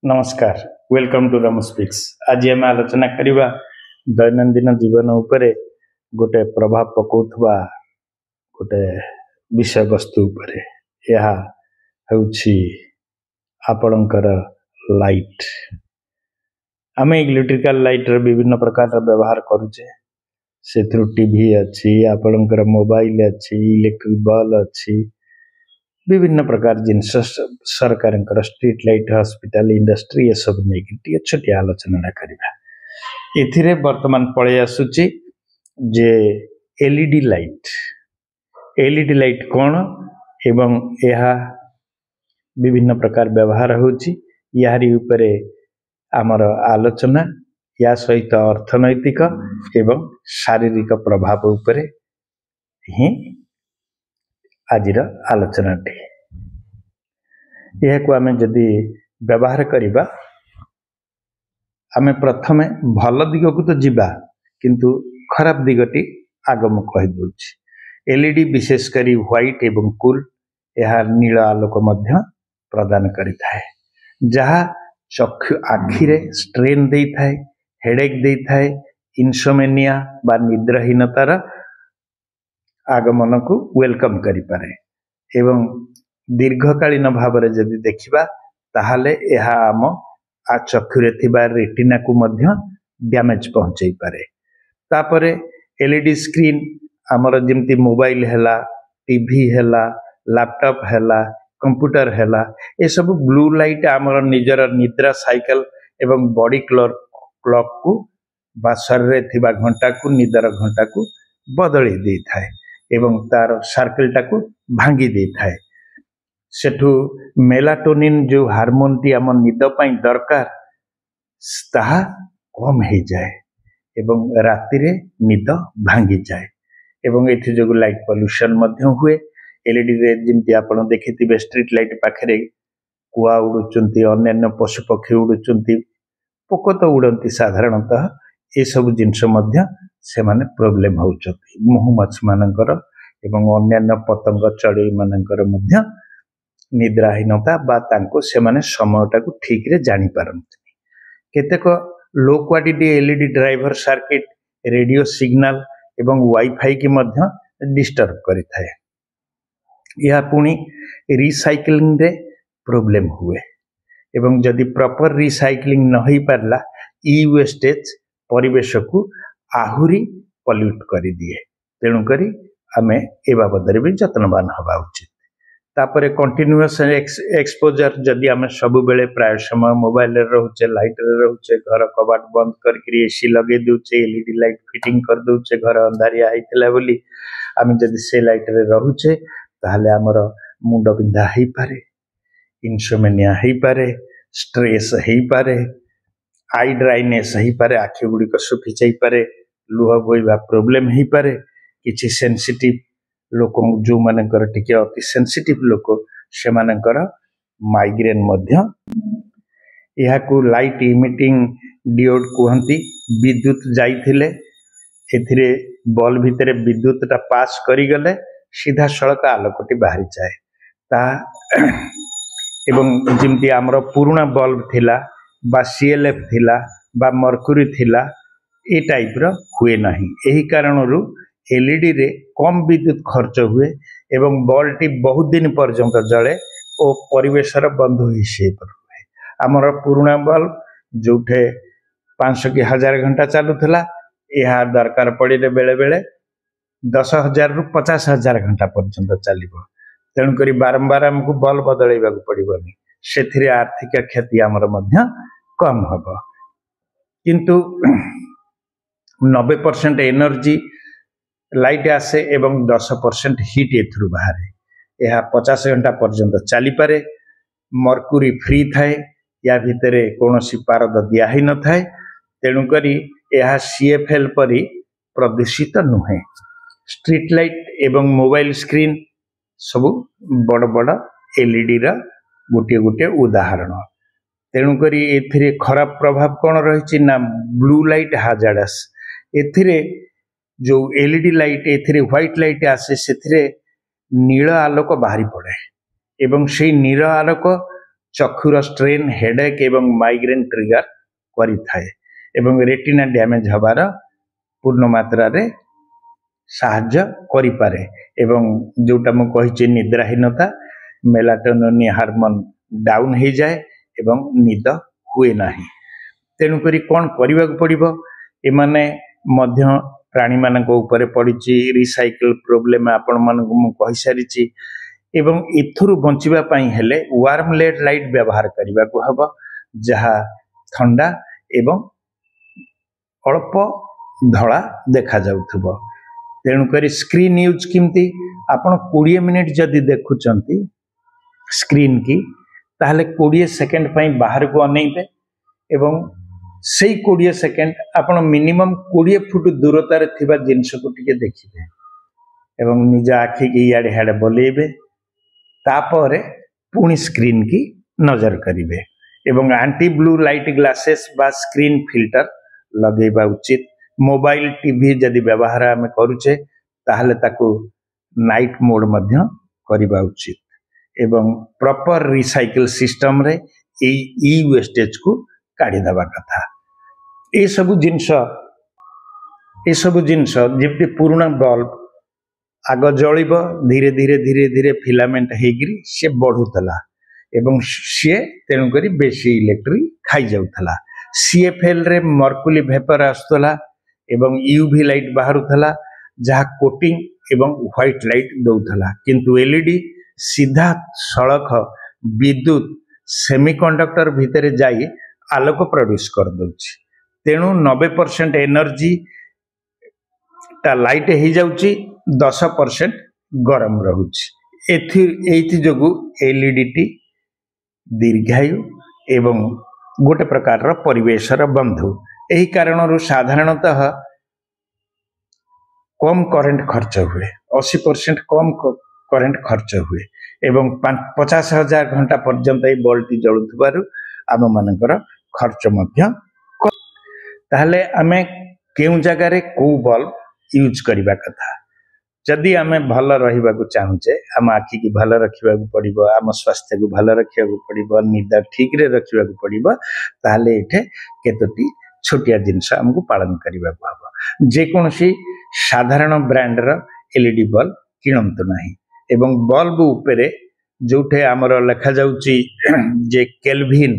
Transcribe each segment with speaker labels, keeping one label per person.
Speaker 1: नमस्कार welcome to rum speaks. आज आम आलोचना करवा दैनंदिन जीवन उपरे गोटे प्रभाव पकाउथबा गोटे विषय वस्तु उपरे यह होउछि आपणकर लाइट। आम इलेक्ट्रिकल लाइट रे विभिन्न प्रकार व्यवहार करुचे। से टीवी अच्छी आपणकर मोबाइल अच्छी इलेक्ट्रिक बल्ब अच्छी विभिन्न प्रकार जिनस सरकार स्ट्रीट लाइट हॉस्पिटल इंडस्ट्री ये सब नहीं छोटी आलोचना करवा। एथिरे वर्तमान पड़े आसुची जे एलईडी लाइट कौन एवं यह विभिन्न प्रकार व्यवहार होची यारी उपरे आमर आलोचना या सहित अर्थनैतिक एवं शारीरिक प्रभाव उपरे ही आजिर आलोचना यह आम जदि व्यवहार करिबा आम प्रथमे भल दिग को तो जीवा किंतु खराब दिगटी आगम कहि दूची। एलईडी विशेषकर व्हाइट एवं कूल यह नील आलोक मध्य प्रदान करिथाए जहा चक्षु आखिरे स्ट्रेन दे थाए हेडेक दे थाए इनसोमेनिया बा निद्राहीनतार आगमन को वेलकम करि पारे एवं दीर्घकालीन भाव में जदि देखिबा ताहाले यह आम चक्षुरे थिबा रेटिना को मध्य डैमेज पहुंचाई पारे। तापरे एलईडी स्क्रीन आमर जिमती मोबाइल हैला टीवी हैला लैपटॉप हैला कंप्यूटर हैला ए सब ब्लू लाइट आमर निजर निद्रा साइकिल एवं बॉडी क्लॉक को बा शरीर थिबा घंटा को निदर घंटा को बदली दे थाए एवं तार सर्कल टाकू भांगी दे थाए। सेठू मेलाटोनिन जो हार्मोन टी आम निद पाई दरकार ताहा कम हो जाए एवं राति रे निद भांगी जाए एवं एथि जो लाइट पॉल्यूशन मध्य हुए। एलईडी रे जिमती आपण देखिथिबे स्ट्रीट लाइट पाखरे कुआ उड़ुचंती अन्य पशु पक्षी उड़ुचंती पोक तो उड़ंती साधारणतः ये सब जिनस मध्य से माने प्रॉब्लम होउचंती महुमाछ मानकर एवं अन्य पतंग चढ़ई मानकर मध्य निद्राहीनता बा तांको से माने समयटा को ठीक रे जानि पारंती। केतेक low quality LED driver circuit radio signal एवं वाईफाई की मध्य डिस्टर्ब करिथाए। यह पुणी रिसाइक्लिंग रे प्रॉब्लम हुए एवं जदि प्रॉपर रिसाइक्लिंग न होई पारला ई वेस्टेज परिवेश को आहुरी पल्यूट कर दिए। तेणु करी आमे ए बाबद भी जत्नवान हवा उचित। तापरे कंटिन्यूअस एक्सपोजर जदि आमे सब बेले प्राय समय मोबाइल रे रहउचे लाइट रे रहउचे घर कबाट बंद करके एसी लगे दूचे एलईडी लाइट फिटिंग कर दूचे घर अंधारिया आइतला बोली आमे जदि से लाइट रे रहउचे ताहले हमर मुंड बिंधा हेई पारे इनसोमेनिया हेई पारे स्ट्रेस हेई पारे आई ड्राइनेस हेई पारे आखि गुडी को सुखी जाई पारे लुह बोइबा प्रॉब्लम हेई पारे। किछि सेंसिटिव लोक जो मानकर टिके अति सेंसिटिव लोक से मानकर माइग्रेन मध्य यह को लाइट इमिटिंग डियोड कहती। विद्युत जाइथिले एथिरे बल्ब भितरे विद्युत टा पास करी गले सीधा सड़क आलोकटी बाहरी जाए ता एवं जिमती आमर पुराना बल्ब थिला बा सीएलएफ थिला बा मर्क्यूरी थिला ए टाइप रो हुए नहीं। एही कारणरू एलईडी रे कम विद्युत खर्च हुए एवं बल्ब टी बहुत दिन पर्यंत जले और परिवेशर बंधु हिसाब हुए। आमर पुराना बल्ब जोठे 500 कि 1000 घंटा चलुला यह दरकार पड़े बेले बेले 10,000 रु 50,000 घंटा पर्यंत चलो। तेणुक बारंबार आमको बल्ब बदलैवा पड़ोनी से आर्थिक क्षति आमर मध्य कम हम किंतु 90% एनर्जी लाइट आसे एवं 10% हिट एथुरु बाहर यह 50 घंटा पर्यंत चली पारे। मर्क्यूरी फ्री थाए या भितरे कौनसी पारद दिया ही न थाए तेणुक यह सीएफएल परी प्रदूषित नुहे। स्ट्रीट लाइट एवं मोबाइल स्क्रीन सब बड़ बड़ एलईडी रा गोटे गोटे उदाहरण। तेणुक एथिरे खराब प्रभाव कौन रही ना ब्लू लाइट हाजार्डस। एथिरे जो एलईडी लाइट एथिरे व्हाइट लाइट आसे से नील आलोक बाहरी पड़े एवं से नील आलोक चक्षुर स्ट्रेन हेडेक एवं माइग्रेन ट्रिगर करिथाए एवं रेटिना डैमेज हबार पूर्ण मात्रा रे साहाय्य करिपारे एवं जोटा मु कहिचे निद्राहीनता मेलाटोनिन हार्मोन डाउन हो जाए एवं निद हुए नाही। तेणु करी कौन करने पड़ो एमाने मध्य प्राणी मानक ऊपर पड़ी रिसाइकल प्रोब्लेम आपण मानक मु कहि सारिछि एवं एथुरु बंचिबा पई हेले वार्म लेड लाइट व्यवहार करने को हबो जहा ठंडा एवं अल्प धला देखा जाउथबो। तेणु करी स्क्रीन यूज किमती आपण 20 मिनिट जदि देखुचंती स्क्रीन की ताहले 20 सेकंड पई बाहर को अनेइबे एवं से 20 सेकंड आपण मिनिमम 20 फुट दूरतार थिबा जिनिस को टिके देखिबे एवं निज आखि की याडे हाडे बोलेबे तापरे पुणी स्क्रीन की नजर करिवे एवं एंटी ब्लू लाइट ग्लासेस बा स्क्रीन फिल्टर लगेबा उचित। मोबाइल टीवी जदि व्यवहार आम करुचे ताहले ताकू नाइट मोड मध्य करिबा उचित एवं प्रॉपर रिसाइकल सिस्टम रे ई वेस्टेज को काढ़ी दबा कथा। ए सब जिनस जेमती पुराना बल्ब आग जलिब धीरे धीरे धीरे धीरे फिलामेंट हेगिरी से बढ़ुतला एवं सी तेणु करी बेसी इलेक्ट्रिक खाई जाउथला। सीएफएल रे मर्कुरी वेपर आसुतला एवं यूवी लाइट बाहरुथला जहा कोटिंग एवं व्हाइट लाइट दउथला किंतु एलईडी सीधा सड़क विद्युत सेमीकंडक्टर भितर जाई आलोक प्रोड्यूस कर दउछि। तेणु 90% एनर्जी ता लाइट हो जाउछि 10% गरम रहुछि। एथि जोगु एलईडी टी दीर्घायु एवं गोटे प्रकार परिवेशर बंधु। एही कारणरू साधारणतः कम करेंट खर्च हुए 80% कम करेंट खर्च हुए एवं 50,000 घंटा पर्यंत ये बल्बटी जलुथबारु आम मानकर खर्च मध्य ताहले आमे केउ जगह रे को बल्ब यूज करबा कथा। जदि आमे भल रहिबा को चाहुचे आम आखि की भल रखिबा को पड़िबो आम स्वास्थ्य को भल रखिबा को पड़िबो निद ठीक रे रखिबा को पड़िबो ताहले एठे केतोटी छोटिया जिनस हमको पालन करबा को हबो। जे कोनसी साधारण ब्रांड र एलईडी बल्ब किणंतु नाही एवं बल्ब उपरे जोठे आमर लेखा जाउची जे केल्विन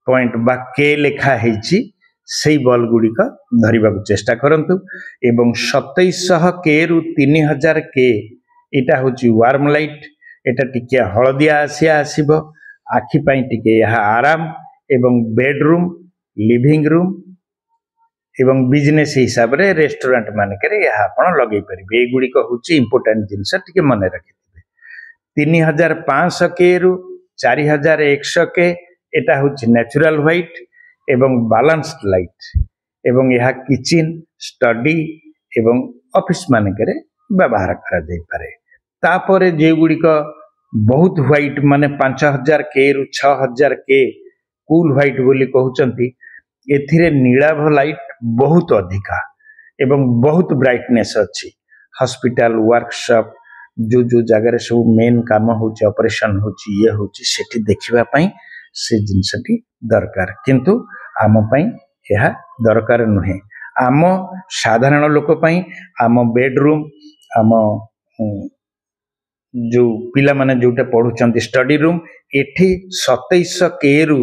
Speaker 1: पॉइंट बा के लेखा हेची सेई बल्ब गुड़िक धरिबा को चेष्टा करंतु एवं 2700 के रु 3000 के एटा होची वार्म लाइट एटा टिके हळदिया आसिया आसीबो आखि पई टिके यहा आराम एवं बेडरूम लिविंग रूम एवं बिजनेस हिसाब रे रेस्टोरेंट मानकरे यहा आपण लगै परिबे। ए गुड़िक होची इंपोर्टेंट जिंस टिके मने रखिथिबे। 3500 के रु 4100 के एटा होची नेचुरल व्हाइट एवं बैलेंस्ड लाइट एवं यह किचन स्टडी एवं ऑफिस मानकरे व्यवहार करा जाय पारे। तापरे जे गुड़िक बहुत व्हाइट माने 5000 के रु 6000 के कूल व्हाइट बोली कहउचंती एथिरे नीलाभ लाइट बहुत अधिका एवं बहुत ब्राइटनेस अच्छी। हॉस्पिटल वर्कशॉप जो जगह सब मेन काम होची ऑपरेशन होची ये होची सेठी देखिबा पई से जिनसटी दरकार किंतु आम पई यह दरकार नुहे। आम साधारण लोक पई आम बेडरूम आम जो पिला माने जोटे पढुचंती स्टडी रूम एठी 2700 के रु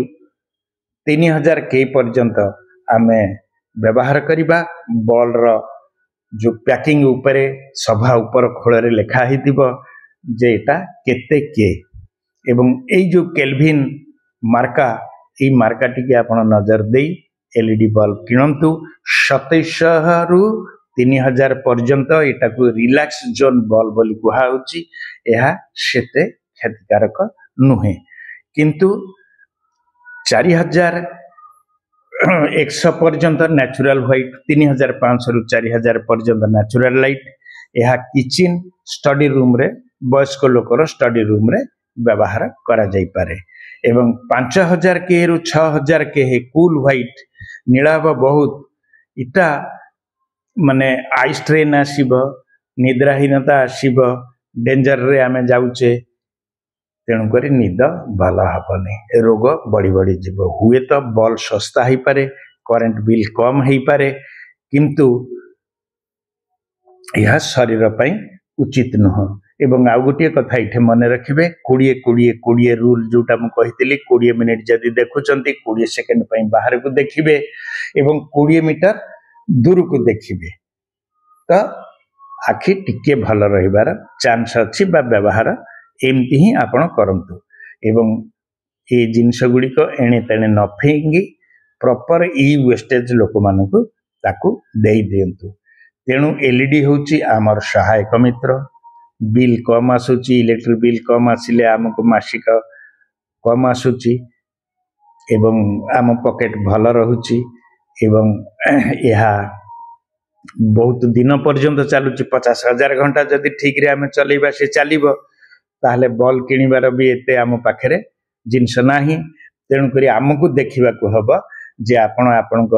Speaker 1: 3000 के पर्यंत आमे व्यवहार करिबा। बॉल रो जो पैकिंग उपरे सभा ऊपर खोलरे लेखा हितिबो जे एटा केते के एवं एई जो केल्विन मार्का ए मार्का टिके आपण नजर देई एलईडी बल्ब किणंतु। 2700 रु 3000 पर्यंत एटा को रिलैक्स जोन बल्ब बोली कुहा होची एहा सेते क्षतिकारक नुहे किंतु 4100 पर्यंत नेचुरल व्हाइट 3500 रु 4000 पर्यंत नेचुरल लाइट यह किचन स्टडी रूम रे वयस्क लोकर स्टडी रूम रे व्यवहार करा जाई पारे एवं 5000 के रु 6000 के है कूल व्हाइट नीलाभ बहुत इटा माने आई स्ट्रेन आसीबो निद्राहीनता आसीबो डेंजर रे आमे जाउचे तेणुक निद भल हेनी रोग बढ़ी बढ़ी जीव हुए तो बल्ब सस्ता हो पारे करेंट बिल कम हो पारे किंतु यह शरीर पर उचित नुह एवं आउ गोटे कथा ये मन रखिए 20 रूल जोटा मुझे 20 मिनिट जदि देखुं 20 सेकेंड बाहर को देखिए एवं 20 मीटर दूर को देखिए तो आखि टिके भल रहिबार चांस अच्छी व्यवहार एमती ही आपण करंतु एवं ये जिनस गुड़िक एणे तेणे न फेंगी प्रॉपर ई वेस्टेज लोक मानकु ताकू दे दियंतु तेणु एलईडी होची आमर सहायक मित्र बिल कम आसुची इलेक्ट्रिक बिल कम आसिले आमको मासिक कम आसुची एवं आम पॉकेट भल रहुची एवं यह बहुत दिन पर्यंत चलुची 50,000 घंटा जदि ठीक रे आम चलेबा से चलिबो ताहले बल किनिबार भी एते आम पाखरे जिनस नाही तेणुक आमको देखा हम जे आपण आपणक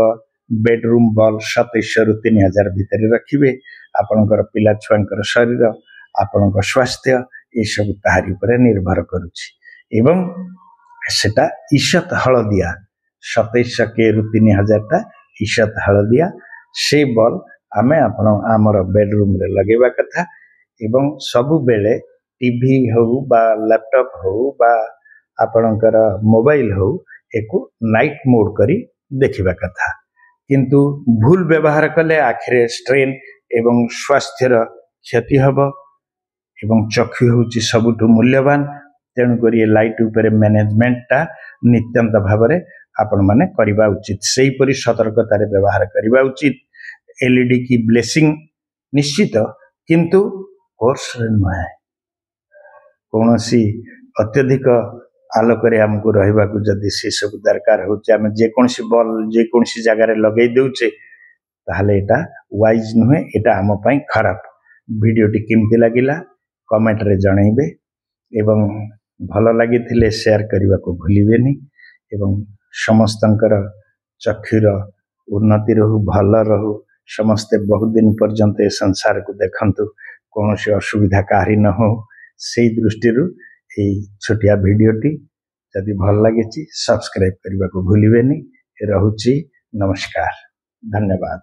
Speaker 1: बेडरूम बल 2700 रु 3000 भितर रखिए आपणकर पिला छुआंकर शरीर आपणक स्वास्थ्य ये सब ताहारी पर निर्भर करुछि एवं सेटा ईषत हलदिया 2700 के रु 3000 टा ईषत हलदिया से बल आमे आपण आमर बेडरूम रे लगेबा कथा एवं सबु बेले टीवी हो बा लैपटॉप हो बा आपणकर मोबाइल हो एको नाइट मोड करी देखिबा कथा किंतु भूल व्यवहार कले आखिरे स्ट्रेन एवं स्वास्थ्यर क्षति हबो एवं चक्षु होची सबुठु मूल्यवान तेणुक लाइट उपरे मैनेजमेंटा नित्यंत भाव आपण माने करिबा उचित सेही परि सतर्कतार व्यवहार करिबा उचित एलईडी की ब्लेसिंग निश्चित किंतु कोर्स नुहे कौन सी अत्यधिक आलोक आमको रहा जदि से सब दरकार होमें जेकोसी बल जेकोसी जगार लगे दौचे ताहले एटा वाइज नुहे एटा आम पाई खराब वीडियोटी केमती लगिला कमेंट रे जनइबे एवं भल लगी शेयर करने को भूलिबेनी एवं समस्तंकर चक्षुर उन्नति रहू भल रहू समस्ते बहुत दिन पर्यंत ए संसार को देखंतु कौन सी असुविधा काहरी न हो से दृष्टि छोटिया वीडियोटी जदि भल लगी सब्सक्राइब करने को भूलिबेनी रहुची नमस्कार धन्यवाद।